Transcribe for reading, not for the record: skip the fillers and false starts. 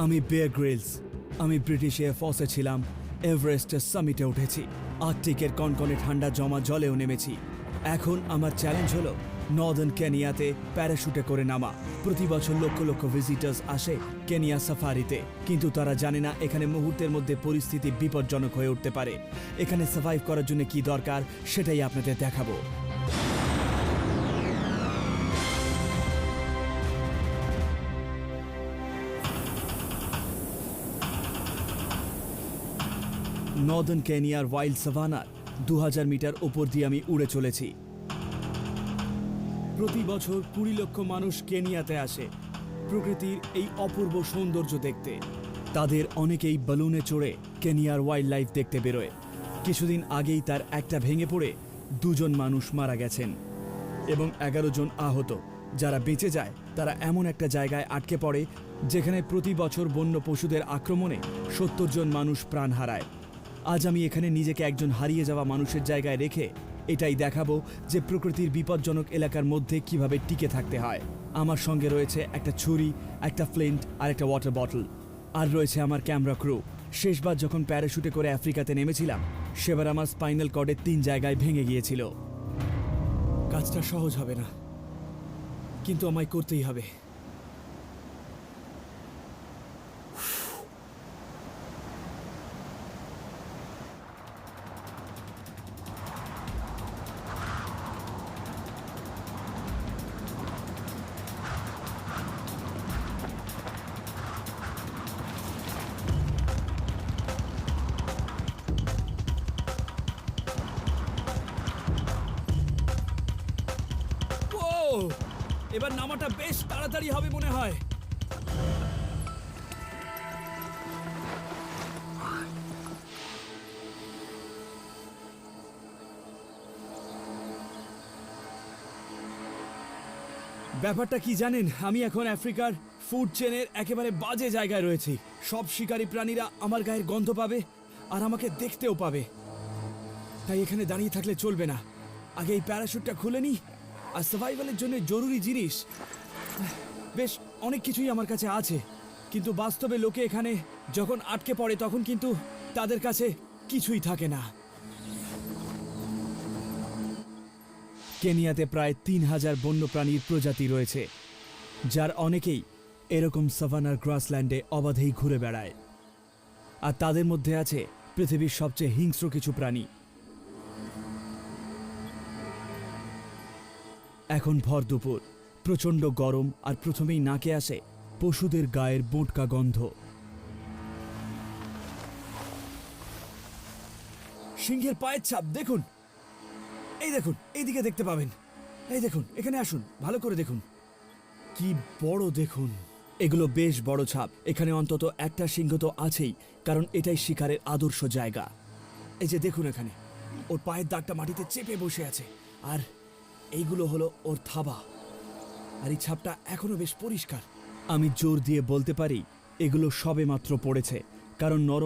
আমি bear Grylls. আমি British এয়ারফোর্সে ছিলাম, এভারেস্টের সামিটে উঠেছি, আর্কটিকের কনকনে ঠান্ডা জমা জলেও নেমেছি। এখন আমার চ্যালেঞ্জ হলো নর্দার্ন কেনিয়াতে প্যারাশুটে করে নামা। প্রতি বছর লক্ষ লক্ষ ভিজিটার্স আসে কেনিয়া সাফারিতে, কিন্তু তারা জানে না এখানে মুহূর্তের মধ্যে পরিস্থিতি বিপজ্জনক হয়ে উঠতে পারে। এখানে সার্ভাইভ করার জন্য কি দরকার সেটাই আপনাদের দেখাবো। নর্দার্ন কেনিয়ার ওয়াইল্ড সাভানার 2000 মিটার উপর দিয়ে আমি উড়ে চলেছি। প্রতি বছর 20 লক্ষ মানুষ কেনিয়াতে আসে প্রকৃতির এই অপূর্ব সৌন্দর্য দেখতে। তাদের অনেকেই বালুনে চড়ে কেনিয়ার ওয়াইল্ড লাইফ দেখতে বেরোয়। কিছুদিন আগেই তার একটা ভেঙে পড়ে 2 জন মানুষ মারা গেছেন এবং 11 জন আহত। যারা বেঁচে যায় তারা এমন একটা জায়গায় আটকে পড়ে যেখানে প্রতি বছর বন্য পশুদের আক্রমণে 70 জন মানুষ প্রাণ হারায়। আজ আমি এখানে নিজেকে একজন হারিয়ে যাওয়া মানুষের জায়গায় রেখে এটাই দেখাবো যে প্রকৃতির বিপজ্জনক এলাকার মধ্যে কিভাবে টিকে থাকতে হয়। আমার সঙ্গে রয়েছে একটা ছুরি, একটা ফ্লিন্ট আর একটা ওয়াটার বটল, আর রয়েছে আমার ক্যামেরা ক্রু। শেষবার যখন প্যারাশুটে করে আফ্রিকাতে নেমেছিলাম সেবার আমার স্পাইনাল কর্ডের 3 জায়গায় ভেঙে গিয়েছিল। কাজটা সহজ হবে না, কিন্তু আমায় করতেই হবে। এবার নামাটা বেশ তাড়াতাড়ি হবে মনে হয়। ব্যাপারটা কি জানেন, আমি এখন আফ্রিকার ফুড চেনের একেবারে বাজে জায়গায় রয়েছি। সব শিকারী প্রাণীরা আমার গায়ের গন্ধ পাবে আর আমাকে দেখতেও পাবে। তাই এখানে দাঁড়িয়ে থাকলে চলবে না। আগে এই প্যারাশুটটা খুলে নিই। আর সার্ভাইভালের জন্য জরুরি জিনিস বেশ অনেক কিছুই আমার কাছে আছে, কিন্তু বাস্তবে লোকে এখানে যখন আটকে পড়ে তখন কিন্তু তাদের কাছে কিছুই থাকে না। কেনিয়াতে প্রায় 3000 বন্যপ্রাণীর প্রজাতি রয়েছে, যার অনেকেই এরকম সাভানার গ্রাসল্যান্ডে অবাধেই ঘুরে বেড়ায়। আর তাদের মধ্যে আছে পৃথিবীর সবচেয়ে হিংস্র কিছু প্রাণী। এখন ভর দুপুর, প্রচণ্ড গরম, আর প্রথমেই নাকে আসে পশুদের গায়ের বোটকা গন্ধ। সিংহের পায়ের ছাপ দেখুন, এই দেখুন, এইদিকে দেখতে পাবেন। এই দেখুন, এখানে আসুন, ভালো করে দেখুন, কি বড় দেখুন। এগুলো বেশ বড় ছাপ। এখানে অন্তত একটা সিংহ তো আছেই, কারণ এটাই শিকারের আদর্শ জায়গা। এই যে দেখুন, এখানে ওর পায়ের দাগটা মাটিতে চেপে বসে আছে, আর এইগুলো হলো ওর থাবা। আর এই ছাপটা এখনো বেশ পরিষ্কার। আমি জোর দিয়ে বলতে পারি এগুলো সবে মাত্র পড়েছে, কারণ নরম